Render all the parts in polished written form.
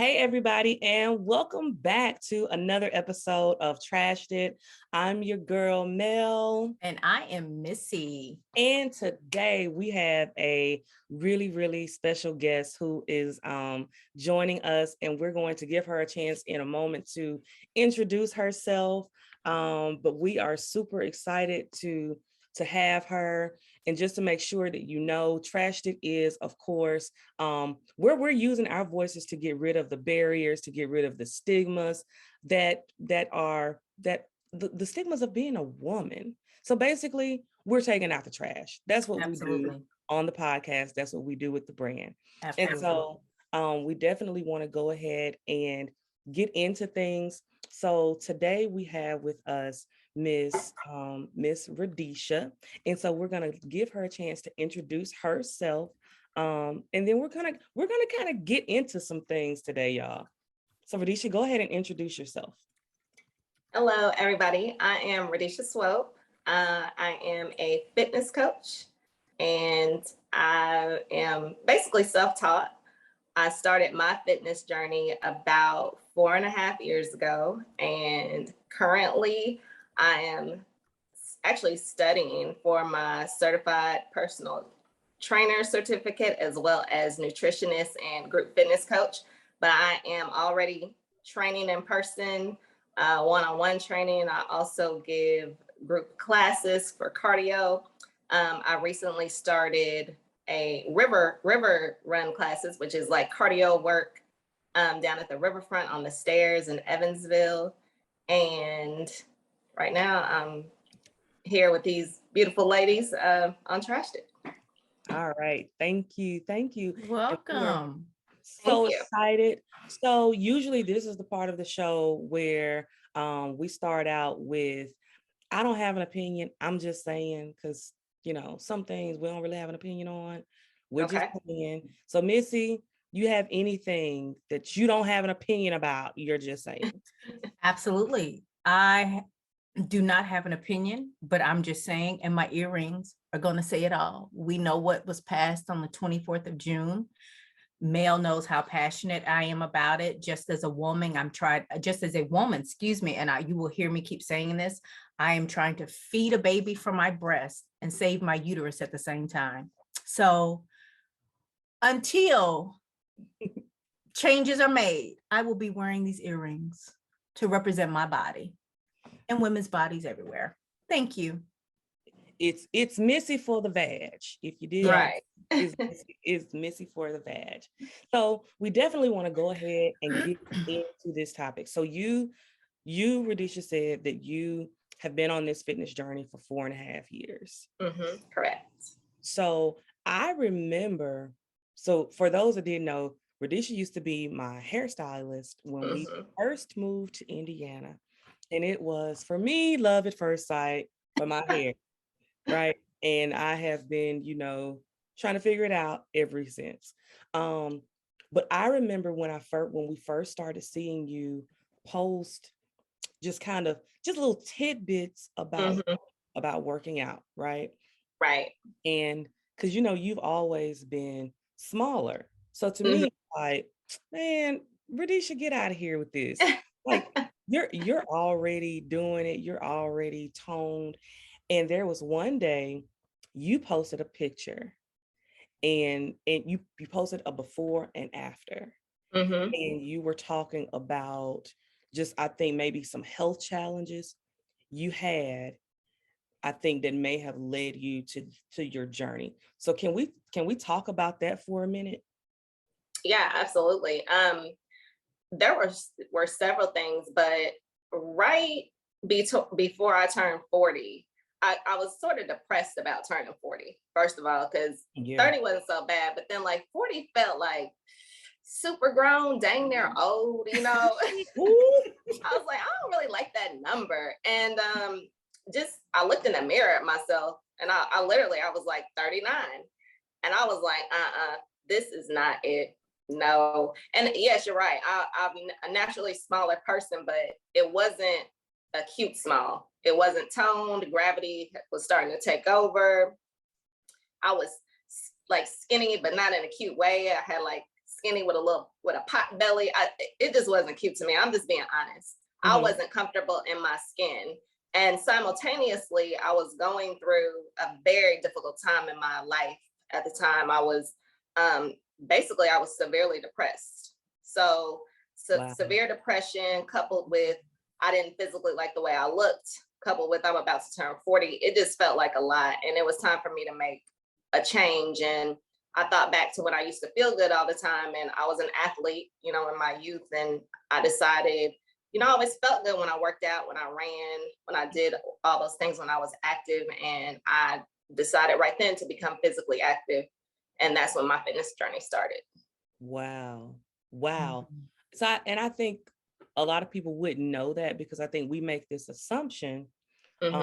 Hey, everybody, and welcome back to another episode of Trashed It. I'm your girl, Mel. And I am Missy. And today we have a really special guest who is joining us, and we're going to give her a chance in a moment to introduce herself. But we are super excited to have her. And just to make sure that you know, Trashed It is, of course, where we're using our voices to get rid of the barriers, to get rid of the stigmas that the stigmas of being a woman. So basically, we're taking out the trash. That's what we do on the podcast. That's what we do with the brand. Absolutely. And so we definitely want to go ahead and get into things. So today we have with us Miss Radesha, and so we're gonna give her a chance to introduce herself, and then we're gonna kind of get into some things today, y'all. So Radesha, go ahead and introduce yourself. Hello, everybody. I am Radesha Swope. I am a fitness coach, and I am basically self-taught. I started my fitness journey about 4.5 years ago, and currently I am actually studying for my certified personal trainer certificate, as well as nutritionist and group fitness coach. But I am already training in person, one-on-one training. I also give group classes for cardio. I recently started a river run classes, which is like cardio work down at the riverfront on the stairs in Evansville. And right now I'm here with these beautiful ladies on Trashed It. All right. Thank you. Welcome. So excited. So usually this is the part of the show where we start out with, I don't have an opinion. I'm just saying, because, you know, some things we don't really have an opinion on. We're just saying. So Missy, you have anything that you don't have an opinion about, you're just saying? Absolutely. I do not have an opinion, but I'm just saying, and my earrings are going to say it all. We know what was passed on the 24th of June. Mel knows how passionate I am about it. Just as a woman, and you will hear me keep saying this, I am trying to feed a baby from my breast and save my uterus at the same time. So until changes are made, I will be wearing these earrings to represent my body and women's bodies everywhere. Thank you. It's Missy for the vag. If you did, right. It's Missy for the vag. So we definitely want to go ahead and get into this topic. So you, Radesha, said that you have been on this fitness journey for 4.5 years. Mm-hmm. Correct. So I remember, so for those that didn't know, Radesha used to be my hairstylist when we first moved to Indiana. And it was, for me, love at first sight for my hair, right? And I have been, you know, trying to figure it out ever since. But I remember when we first started seeing you post just little tidbits about working out, right? Right. And because, you know, you've always been smaller. So to me, like, man, Radesha, get out of here with this. Like, you're already doing it. You're already toned. And there was one day you posted a picture and you posted a before and after. And you were talking about just, I think, maybe some health challenges you had, I think, that may have led you to your journey. So can we talk about that for a minute? Yeah, absolutely. There were several things, but right before I turned 40, I was sort of depressed about turning 40, first of all, because 30 wasn't so bad, but then like 40 felt like super grown, dang near old, you know. I was like, I don't really like that number. And I looked in the mirror at myself, and I was like 39. And I was like, this is not it. No. And yes, you're right. I'm a naturally smaller person, but it wasn't a cute small. It wasn't toned. Gravity was starting to take over. I was like skinny, but not in a cute way. I had like skinny with a pot belly. It just wasn't cute to me. I'm just being honest. I wasn't comfortable in my skin. And simultaneously, I was going through a very difficult time in my life. At the time, I was basically, I was severely depressed. So Wow. severe depression coupled with I didn't physically like the way I looked, coupled with I'm about to turn 40. It just felt like a lot. And it was time for me to make a change. And I thought back to when I used to feel good all the time. And I was an athlete, you know, in my youth. And I decided, you know, I always felt good when I worked out, when I ran, when I did all those things when I was active. And I decided right then to become physically active. And that's when my fitness journey started. Wow. Wow. So, I think a lot of people wouldn't know that because I think we make this assumption, And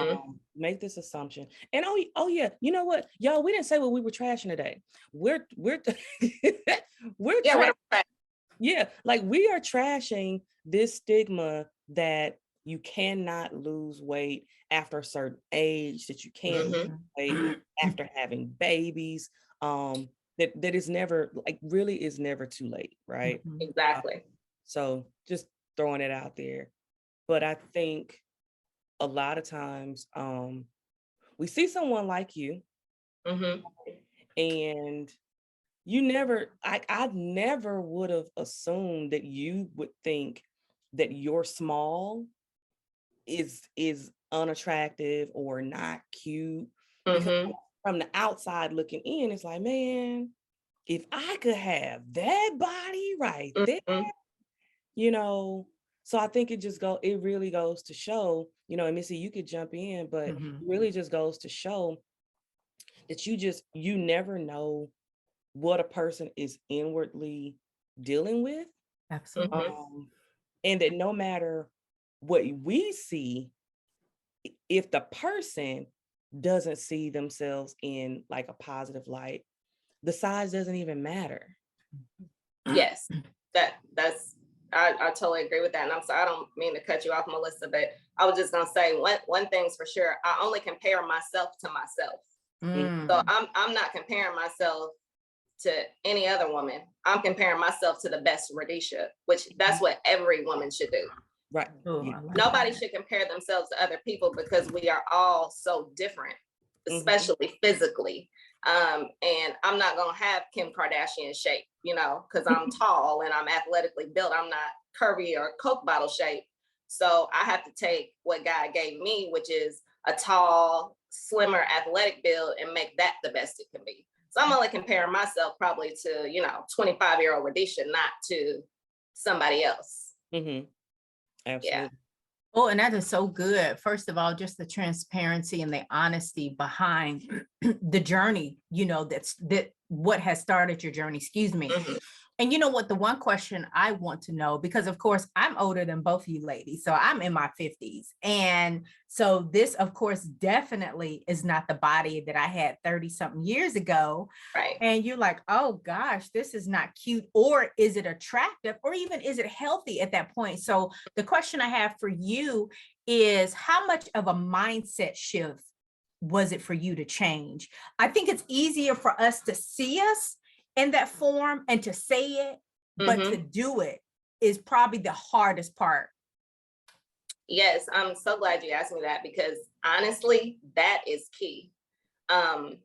oh yeah, you know what, y'all, we didn't say what we were trashing today. We're we're yeah, like we are trashing this stigma that you cannot lose weight after a certain age, that you can't lose weight after having babies. That is never, like, really is never too late, right? Exactly. So just throwing it out there. But I think a lot of times we see someone like you and I never would have assumed that you would think that you're small is unattractive or not cute. Because from the outside looking in, it's like, man, if I could have that body right there, you know. So I think it really goes to show, you know, and Missy, you could jump in, but it really just goes to show that you never know what a person is inwardly dealing with. Absolutely. And that no matter what we see, if the person doesn't see themselves in like a positive light, the size doesn't even matter. Yes, that's I totally agree with that. And I'm sorry, I don't mean to cut you off, Melissa, but I was just gonna say one thing's for sure. I only compare myself to myself. So I'm not comparing myself to any other woman. I'm comparing myself to the best Radesha, which that's what every woman should do. Right. Nobody should compare themselves to other people because we are all so different, especially physically. And I'm not gonna have Kim Kardashian shape, you know, because I'm tall and I'm athletically built. I'm not curvy or Coke bottle shape. So I have to take what God gave me, which is a tall, slimmer, athletic build, and make that the best it can be. So I'm only comparing myself probably to, you know, 25-year-old Radesha, not to somebody else. Absolutely. Yeah. Oh, and that is so good. First of all, just the transparency and the honesty behind the journey, you know, that what has started your journey, excuse me. And you know what, the one question I want to know, because of course I'm older than both of you ladies, so I'm in my 50s. And so this, of course, definitely is not the body that I had 30 something years ago. Right. And you're like, oh gosh, this is not cute, or is it attractive, or even is it healthy at that point? So the question I have for you is, how much of a mindset shift was it for you to change? I think it's easier for us to see us in that form and to say it, but to do it is probably the hardest part. Yes, I'm so glad you asked me that, because honestly, that is key. A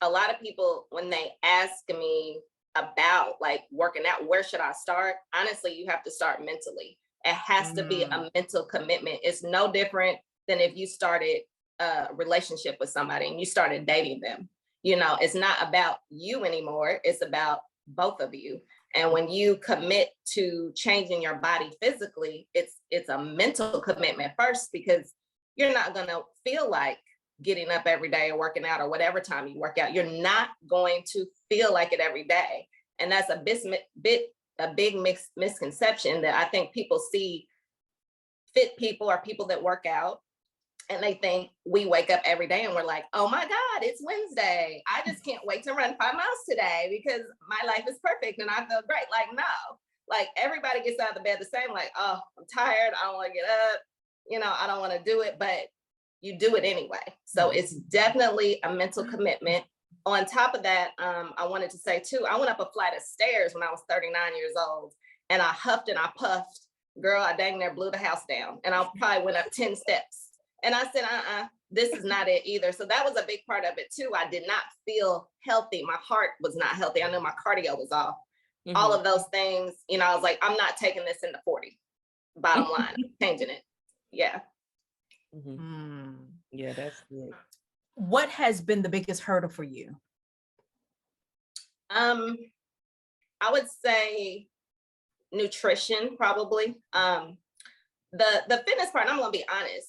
lot of people, when they ask me about like working out, where should I start? Honestly, you have to start mentally. It has to be a mental commitment. It's no different than if you started a relationship with somebody and you started dating them. You know, it's not about you anymore. It's about both of you. And when you commit to changing your body physically, it's a mental commitment first, because you're not going to feel like getting up every day or working out or whatever time you work out. You're not going to feel like it every day. And that's a big misconception that I think people see fit people or people that work out, and they think we wake up every day and we're like, oh my God, it's Wednesday. I just can't wait to run 5 miles today because my life is perfect and I feel great. Like, no, like everybody gets out of the bed the same, like, oh, I'm tired. I don't want to get up. You know, I don't want to do it, but you do it anyway. So it's definitely a mental commitment. on top of that, I wanted to say too, I went up a flight of stairs when I was 39 years old, and I huffed and I puffed. Girl, I dang near blew the house down, and I probably went up 10 steps. And I said, this is not it either. So that was a big part of it too. I did not feel healthy. My heart was not healthy. I knew my cardio was off. All of those things, you know, I was like, I'm not taking this into 40. Bottom line, I'm changing it. Yeah. Yeah, that's good. What has been the biggest hurdle for you? I would say nutrition, probably. The fitness part, I'm gonna be honest.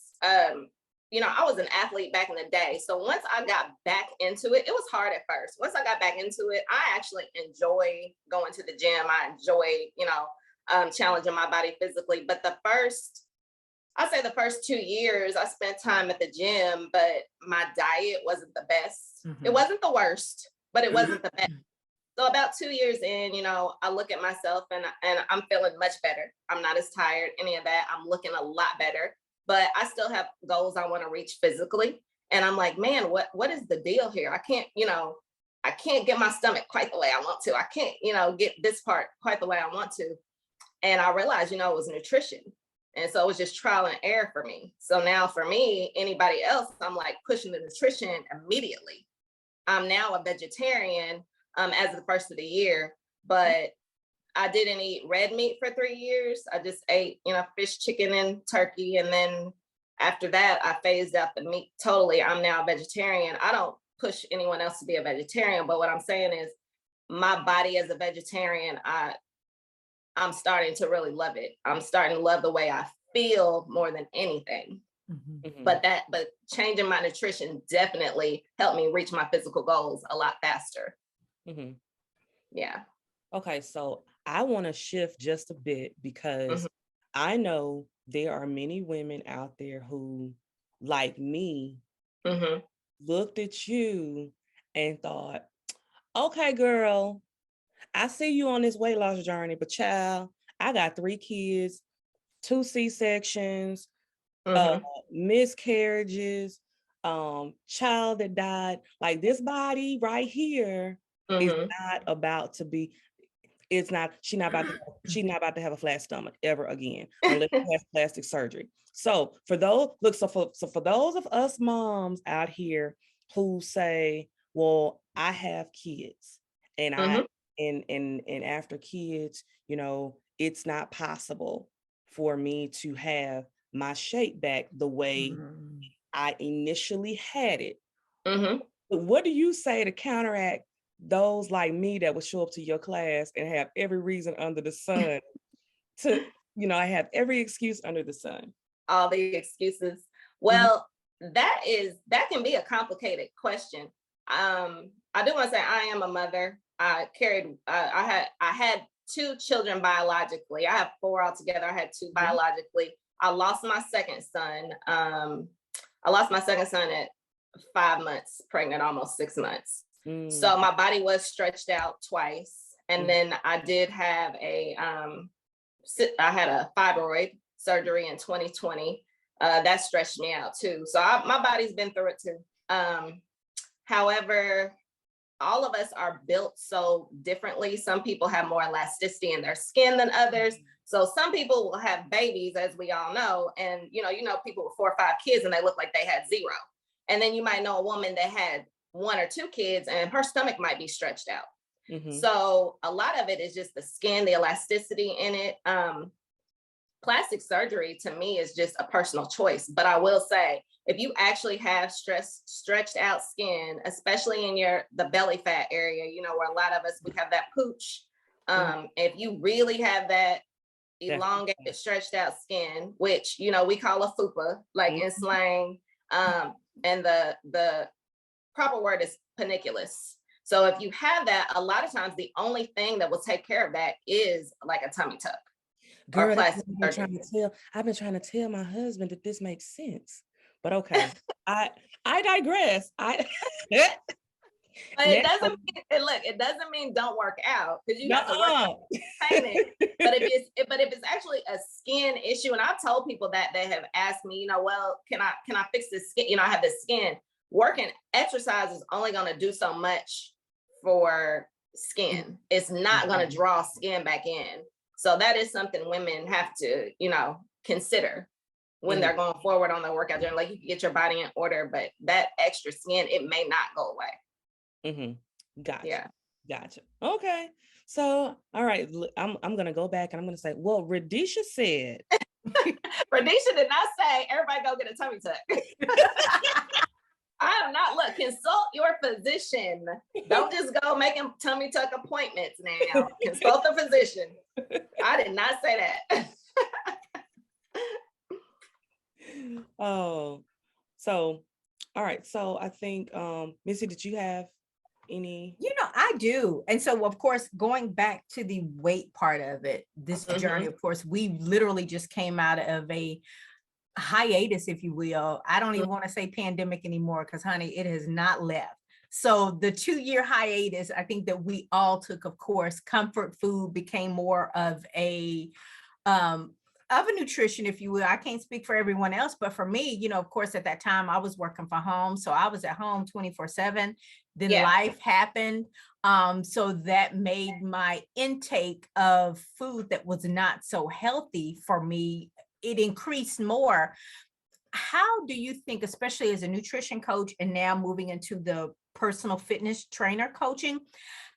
You know, I was an athlete back in the day. So once I got back into it, it was hard at first. Once I got back into it, I actually enjoy going to the gym. I enjoy, you know, challenging my body physically. But I'd say the first 2 years I spent time at the gym, but my diet wasn't the best. It wasn't the worst, but it wasn't the best. So about 2 years in, you know, I look at myself and I'm feeling much better. I'm not as tired, any of that. I'm looking a lot better, but I still have goals I want to reach physically. And I'm like, man, what is the deal here? I can't, you know, I can't get my stomach quite the way I want to. I can't, you know, get this part quite the way I want to. And I realized, you know, it was nutrition. And so it was just trial and error for me. So now for me, anybody else, I'm like pushing the nutrition immediately. I'm now a vegetarian as the first of the year, but I didn't eat red meat for 3 years. I just ate, you know, fish, chicken, and turkey. And then after that, I phased out the meat totally. I'm now a vegetarian. I don't push anyone else to be a vegetarian, but what I'm saying is my body as a vegetarian, I'm starting to really love it. I'm starting to love the way I feel more than anything. But changing my nutrition definitely helped me reach my physical goals a lot faster. Yeah. Okay, so I want to shift just a bit because I know there are many women out there who, like me, looked at you and thought, okay, girl, I see you on this weight loss journey, but child, I got 3 kids, 2 C-sections, miscarriages, child that died. Like this body right here is not about to be, she's not about to have a flat stomach ever again, unless she has plastic surgery. So for those, for those of us moms out here who say, well, I have kids and and after kids, you know, it's not possible for me to have my shape back the way I initially had it. But what do you say to counteract those like me that would show up to your class and have every reason under the sun to, you know, I have every excuse under the sun? All the excuses. Well, that can be a complicated question. I do want to say I am a mother. I had 2 children biologically. I have 4 altogether. I had 2 biologically. I lost my second son. I lost my second son at 5 months pregnant, almost 6 months. So my body was stretched out twice. And then I did have I had a fibroid surgery in 2020. That stretched me out too. So my body's been through it too. However, all of us are built so differently. Some people have more elasticity in their skin than others. So some people will have babies, as we all know, and you know people with 4 or 5 kids and they look like they had 0. And then you might know a woman that had 1 or 2 kids and her stomach might be stretched out. So a lot of it is just the skin, the elasticity in it. Plastic surgery to me is just a personal choice. But I will say, if you actually have stretched out skin, especially in the belly fat area, you know, where a lot of us, we have that pooch. If you really have that elongated, stretched out skin, which, you know, we call a fupa, like in slang, and the proper word is panniculus. So if you have that, a lot of times the only thing that will take care of that is like a tummy tuck. Girl, I've been trying to tell my husband that this makes sense. But okay, I digress. But it doesn't mean don't work out, because you got to work it. But if it's actually a skin issue, and I've told people that they have asked me, you know, well, can I fix this skin? You know, I have this skin. working exercise is only going to do so much for skin. It's not going to draw skin back in. So that is something women have to, consider when they're going forward on the workout journey. Like, you can get your body in order, but that extra skin, it may not go away. Gotcha. Yeah. Gotcha. Okay. So, all right, I'm gonna go back and I'm gonna say, well, Radesha said. Radesha did not say everybody go get a tummy tuck. I am not. Look, consult your physician. Don't just go making tummy tuck appointments now. Consult the physician. I did not say that. Oh, so all right. So I think Missy, did you have any? I do. And so, of course, going back to the weight part of it, this journey, of course, we literally just came out of a hiatus, if you will. I don't even want to say pandemic anymore, because honey, it has not left. So the 2-year hiatus, I think that we all took, of course, comfort food became more of a nutrition, if you will. I can't speak for everyone else, but for me, of course, at that time I was working from home. So I was at home 24/7. Then life happened. So that made my intake of food that was not so healthy for me, it increased more. How do you think, especially as a nutrition coach and now moving into the personal fitness trainer coaching,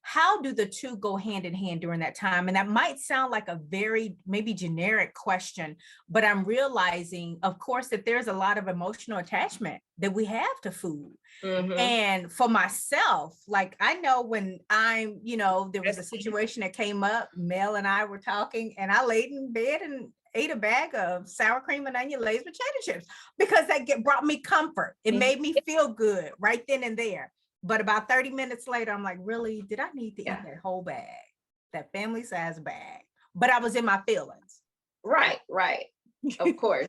how do the two go hand in hand during that time? And that might sound like a very maybe generic question, but I'm realizing, of course, that there's a lot of emotional attachment that we have to food. And for myself, like, I know when there was a situation that came up, Mel and I were talking, and I laid in bed and ate a bag of sour cream and onion Lay's with cheddar chips, because that brought me comfort. It made me feel good right then and there. But about 30 minutes later, I'm like, really, did I need to eat that whole bag, that family size bag? But I was in my feelings. Right. Of course.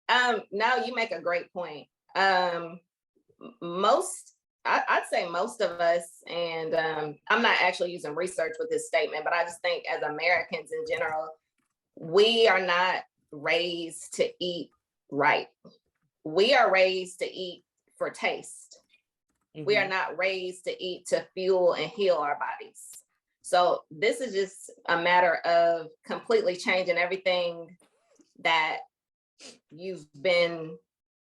Now you make a great point. I'd say most of us, and I'm not actually using research with this statement, but I just think as Americans in general, we are not raised to eat right. We are raised to eat for taste. We are not raised to eat to fuel and heal our bodies. So this is just a matter of completely changing everything that you've been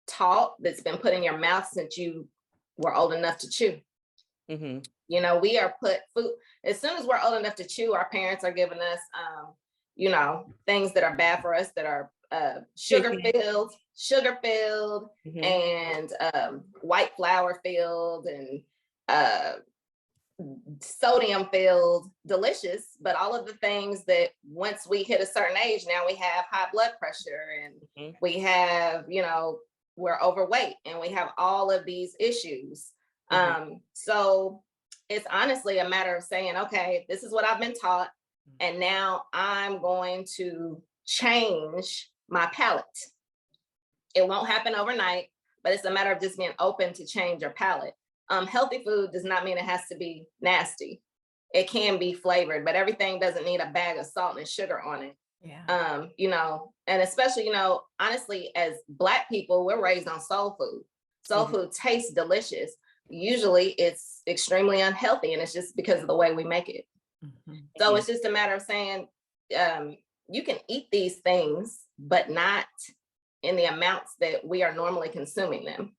taught, that's been put in your mouth since you were old enough to chew. We are put food, as soon as we're old enough to chew, our parents are giving us things that are bad for us, that are sugar filled and white flour filled and sodium filled, delicious, but all of the things that once we hit a certain age, now we have high blood pressure and we have, we're overweight and we have all of these issues. So it's honestly a matter of saying, okay, this is what I've been taught, and now I'm going to change my palate. It won't happen overnight, but it's a matter of just being open to change your palate. Healthy food does not mean it has to be nasty. It can be flavored, but everything doesn't need a bag of salt and sugar on it. And especially, honestly, as Black people, we're raised on soul food. Soul food tastes delicious. Usually it's extremely unhealthy, and it's just because of the way we make it. So it's just a matter of saying, you can eat these things, but not in the amounts that we are normally consuming them.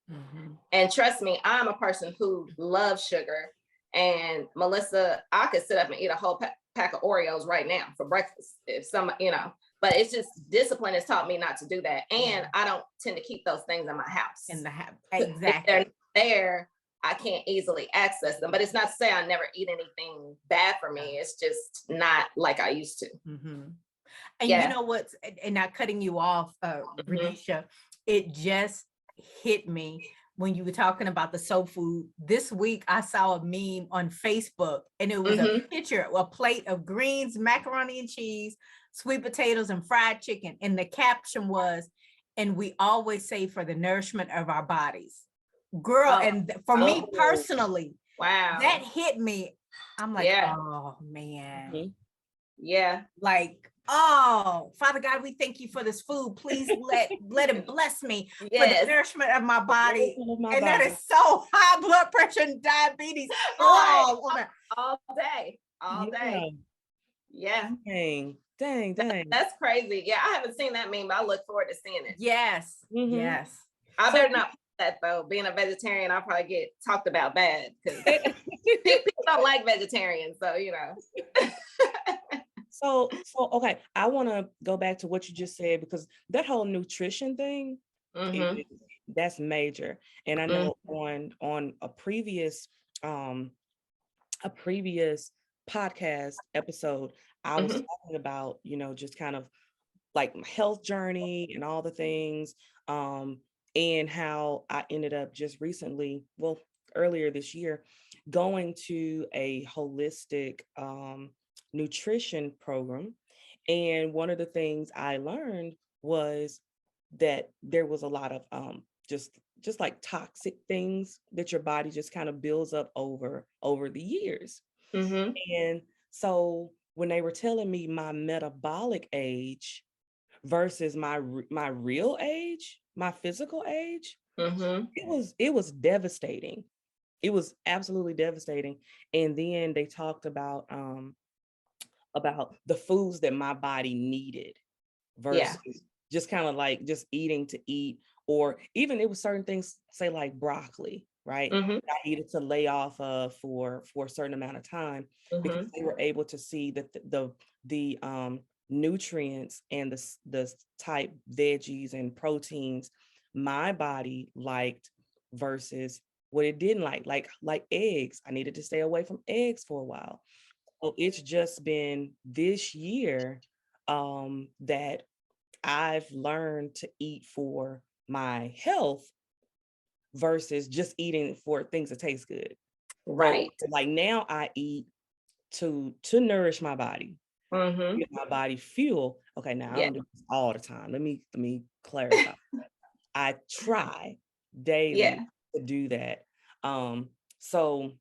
And trust me, I'm a person who loves sugar. And Melissa, I could sit up and eat a whole pack of Oreos right now for breakfast, if but it's just discipline has taught me not to do that. And I don't tend to keep those things in my house. Exactly. If they're there, I can't easily access them. But it's not to say I never eat anything bad for me. It's just not like I used to. And you know what, and not cutting you off, Radesha, it just hit me when you were talking about the soul food. This week, I saw a meme on Facebook, and it was a picture, a plate of greens, macaroni and cheese, sweet potatoes, and fried chicken. And the caption was, "And we always say for the nourishment of our bodies." Girl, and for me personally, wow, that hit me. I'm like, oh man. Yeah. Like, Oh, Father God, we thank you for this food. Please let it bless me for the Yes. nourishment of my body. Of my And that body. is so high blood pressure and diabetes. Right. Oh, woman. All day. All day. Yeah. Dang. That's crazy. Yeah, I haven't seen that meme, but I look forward to seeing it. Yes. Mhm. Yes. I So- better not post that though. Being a vegetarian, I'll probably get talked about bad because people don't like vegetarians. So, you know. So okay, I want to go back to what you just said because that whole nutrition thing, Mhm. that's major. And I know on a previous podcast episode, I was talking about, just kind of like my health journey and all the things, and how I ended up just recently, well, earlier this year, going to a holistic nutrition program. And one of the things I learned was that there was a lot of just like toxic things that your body just kind of builds up over the years. Mhm. And so when they were telling me my metabolic age versus my real age, my physical age, Mhm. it was devastating. It was absolutely devastating. And then they talked about the foods that my body needed Yeah. versus just kind of like just eating to eat, or even it was certain things, say like broccoli, right? Mhm. I needed to lay off of for a certain amount of time because Mhm. they were able to see that the nutrients and the type veggies and proteins my body liked versus what it didn't like eggs. I needed to stay away from eggs for a while. So it's just been this year that I've learned to eat for my health versus just eating for things that taste good. Right. So like now I eat to nourish my body, Mhm. give my body fuel. Okay, now I Yeah. don't do this all the time. Let me clarify. I try daily Yeah. to do that. Um, so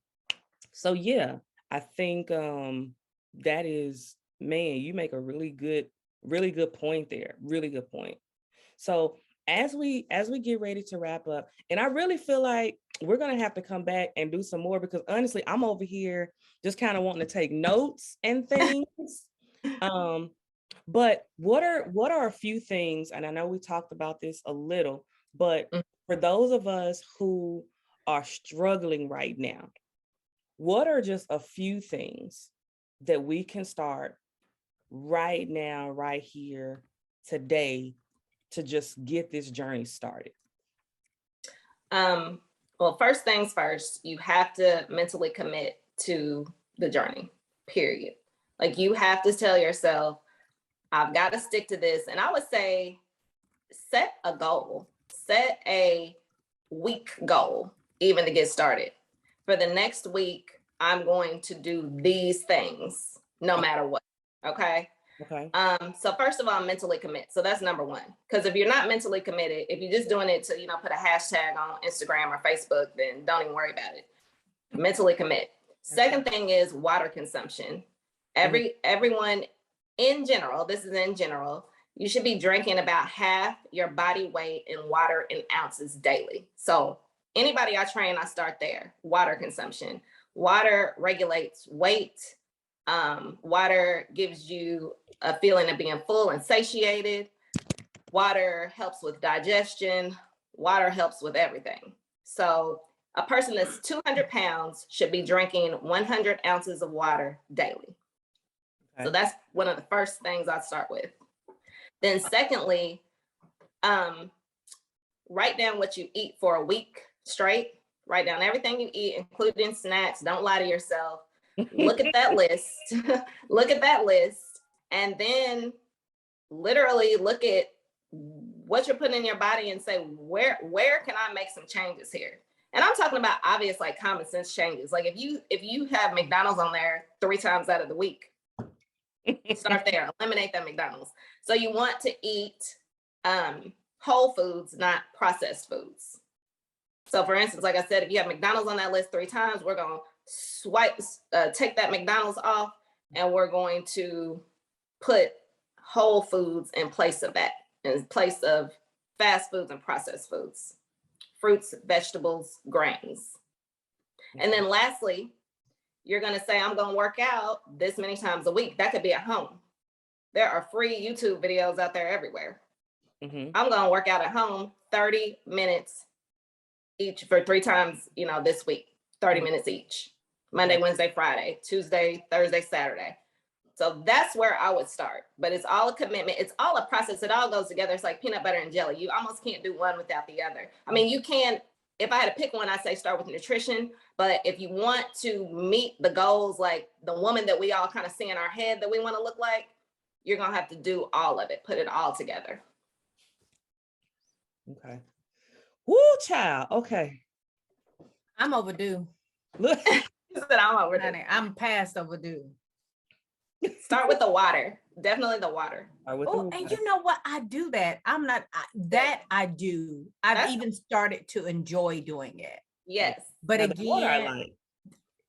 yeah, I think that is, man, you make a really good point there. Really good point. So as we get ready to wrap up, and I really feel like we're gonna have to come back and do some more because honestly, I'm over here just kind of wanting to take notes and things. But what are a few things, and I know we talked about this a little, but for those of us who are struggling right now, what are just a few things that we can start right now, right here, today, to just get this journey started? Well, first things first, you have to mentally commit to the journey, period. Like you have to tell yourself, I've got to stick to this. And I would say, set a goal, set a week goal, even to get started. For the next week, I'm going to do these things no matter what. Okay. Okay. So first of all, mentally commit. So that's number one. Because if you're not mentally committed, if you're just doing it to, put a hashtag on Instagram or Facebook, then don't even worry about it. Mentally commit. Second thing is water consumption. Everyone in general, this is in general, you should be drinking about half your body weight in water in ounces daily. So anybody I train, I start there. Water consumption. Water regulates weight. Water gives you a feeling of being full and satiated. Water helps with digestion. Water helps with everything. So a person that's 200 pounds should be drinking 100 ounces of water daily. Okay. So that's one of the first things I start with. Then secondly, write down what you eat for a week straight. Write down everything you eat, including snacks. Don't lie to yourself. Look at that list. Look at that list. And then literally look at what you're putting in your body and say, where can I make some changes here? And I'm talking about obvious, like common sense changes. Like if you have McDonald's on there 3 times out of the week, start there, eliminate that McDonald's. So you want to eat whole foods, not processed foods. So for instance, like I said, if you have McDonald's on that list 3 times, we're going to take that McDonald's off and we're going to put whole foods in place of that, in place of fast foods and processed foods, fruits, vegetables, grains. And then lastly, you're going to say, I'm going to work out this many times a week. That could be at home. There are free YouTube videos out there everywhere. I'm going to work out at home 30 minutes each for 3 times, this week, 30 minutes each, Monday, Wednesday, Friday, Tuesday, Thursday, Saturday. So that's where I would start, but it's all a commitment. It's all a process. It all goes together. It's like peanut butter and jelly. You almost can't do one without the other. I mean, you can, if I had to pick one, I'd say start with nutrition. But if you want to meet the goals, like the woman that we all kind of see in our head that we want to look like, you're going to have to do all of it, put it all together. Okay. Woo, child. Okay. I'm overdue. Look. She said I'm overdue. Honey, I'm past overdue. Start with the water. Definitely the water. Oh, and you know what? I do that. I do. I've even started to enjoy doing it. Yes. But Now, again,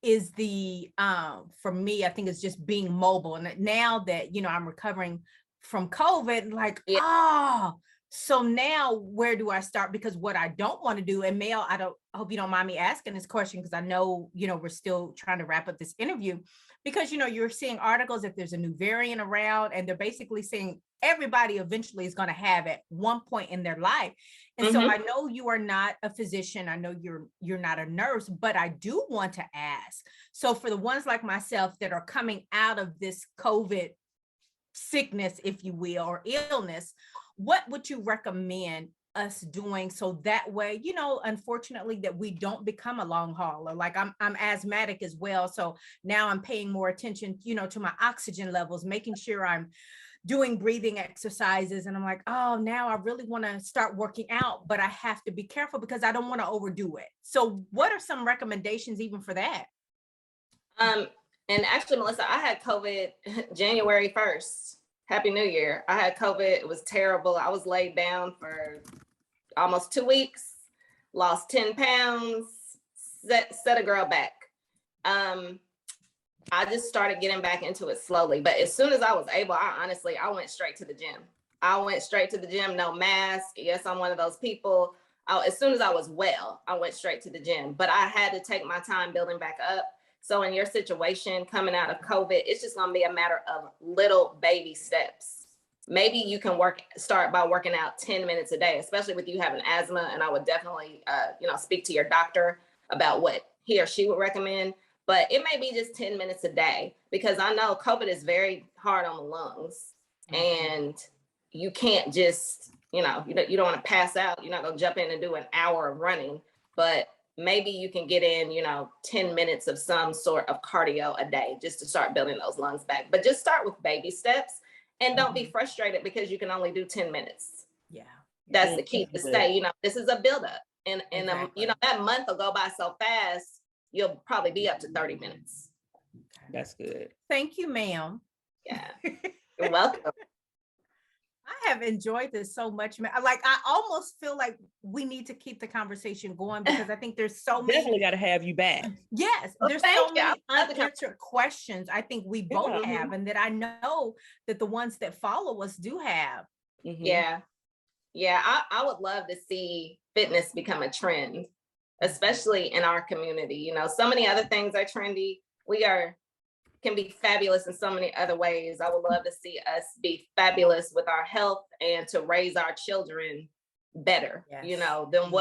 is the for me, I think it's just being mobile. And now that I'm recovering from COVID, like, so now where do I start? Because what I don't want to do, and Mel, I hope you don't mind me asking this question, because I know, we're still trying to wrap up this interview, because, you're seeing articles if there's a new variant around, and they're basically saying everybody eventually is going to have at one point in their life. And so I know you are not a physician. I know you're not a nurse, but I do want to ask. So for the ones like myself that are coming out of this COVID sickness, if you will, or illness, what would you recommend us doing so that way, unfortunately, that we don't become a long hauler? Like I'm asthmatic as well. So now I'm paying more attention, to my oxygen levels, making sure I'm doing breathing exercises. And I'm like, oh, now I really want to start working out, but I have to be careful because I don't want to overdo it. So what are some recommendations even for that? And actually, Melissa, I had COVID January 1st. Happy New Year. I had COVID. It was terrible. I was laid down for almost 2 weeks, lost 10 pounds, set a girl back. I just started getting back into it slowly. But as soon as I was able, I went straight to the gym. No mask. Yes, I'm one of those people. As soon as I was well, I went straight to the gym. But I had to take my time building back up. So in your situation, coming out of COVID, it's just going to be a matter of little baby steps. Maybe you can start by working out 10 minutes a day, especially with you having asthma. And I would definitely, speak to your doctor about what he or she would recommend. But it may be just 10 minutes a day, because I know COVID is very hard on the lungs, and you can't just, you don't want to pass out. You're not going to jump in and do an hour of running, but maybe you can get in, 10 minutes of some sort of cardio a day just to start building those lungs back. But just start with baby steps, and don't be frustrated because you can only do 10 minutes. Yeah. That's the key to stay, this is a buildup. And that month will go by so fast, you'll probably be up to 30 minutes. That's good. Thank you, ma'am. Yeah. You're welcome. I have enjoyed this so much. Like, I almost feel like we need to keep the conversation going, because I think there's so many. Definitely got to have you back. Yes, there's so many unanswered questions I think we both have, and that I know that the ones that follow us do have. Yeah. I would love to see fitness become a trend, especially in our community. So many other things are trendy. Can be fabulous in so many other ways. I would love to see us be fabulous with our health and to raise our children better, than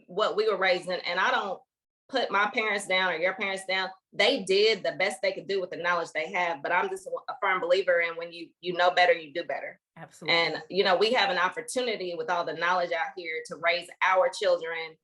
what we were raised in. And I don't put my parents down or your parents down. They did the best they could do with the knowledge they have, but I'm just a firm believer in when you know better, you do better. Absolutely. And, we have an opportunity with all the knowledge out here to raise our children,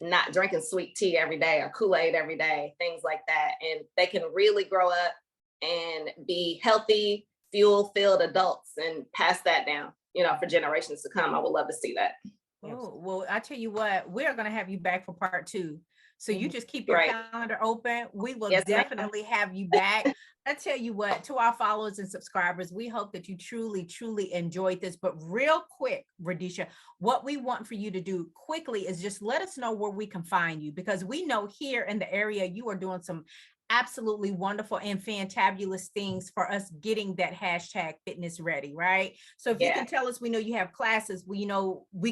not drinking sweet tea every day or Kool-Aid every day, things like that. And they can really grow up and be healthy, fuel-filled adults and pass that down, for generations to come. I would love to see that. Oh, well, I tell you what, we're going to have you back for part 2. So you just keep your calendar open. We will definitely have you back. I tell you what, to our followers and subscribers, we hope that you truly, truly enjoyed this. But real quick, Radesha, what we want for you to do quickly is just let us know where we can find you, because we know here in the area you are doing some absolutely wonderful and fantabulous things for us getting that hashtag fitness ready, right? So if you can tell us, we know you have classes, we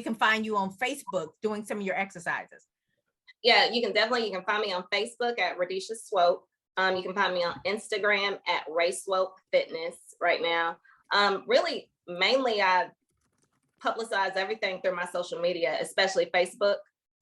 can find you on Facebook doing some of your exercises. Yeah, you can find me on Facebook at Radesha Swope. You can find me on Instagram at Swope Fitness right now. Really, mainly I publicize everything through my social media, especially Facebook.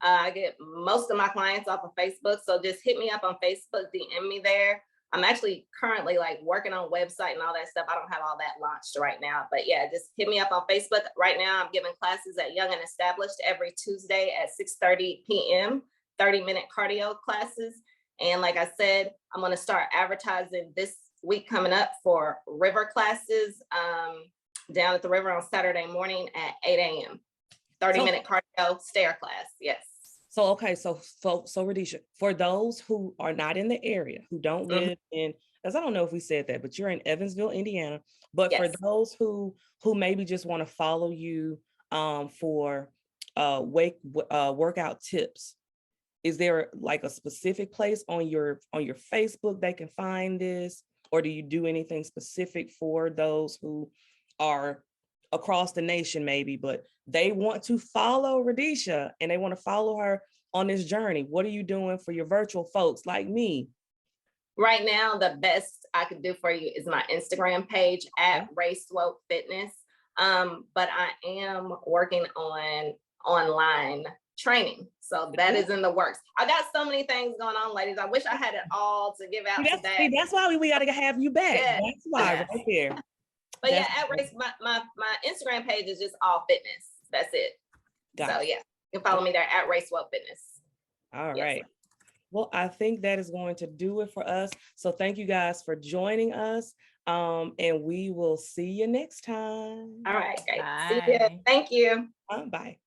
I get most of my clients off of Facebook, so just hit me up on Facebook, DM me there. I'm actually currently like working on website and all that stuff. I don't have all that launched right now, but yeah, just hit me up on Facebook. Right now, I'm giving classes at Young and Established every Tuesday at 6:30 p.m., 30-minute cardio classes. And like I said, I'm going to start advertising this week coming up for river classes down at the river on Saturday morning at 8 a.m. 30-minute cardio stair class. Yes. So, okay. So Radesha, for those who are not in the area, who don't live in, as I don't know if we said that, but you're in Evansville, Indiana. But for those who maybe just want to follow you for workout tips, is there like a specific place on your Facebook they can find this, or do you do anything specific for those who are across the nation maybe, but they want to follow Radesha and they want to follow her on this journey? What are you doing for your virtual folks like me? Right now, the best I could do for you is my Instagram page at Swope Fitness. But I am working on online training. So that is in the works. I got so many things going on, ladies. I wish I had it all to give out today. That's why we got to have you back. Yes. That's why right there. But that's at my Instagram page is just all fitness. That's it. So yeah, you can follow me there at Swope Fitness. All right. Well, I think that is going to do it for us. So thank you guys for joining us. And we will see you next time. All right, great. See you. Thank you. Bye.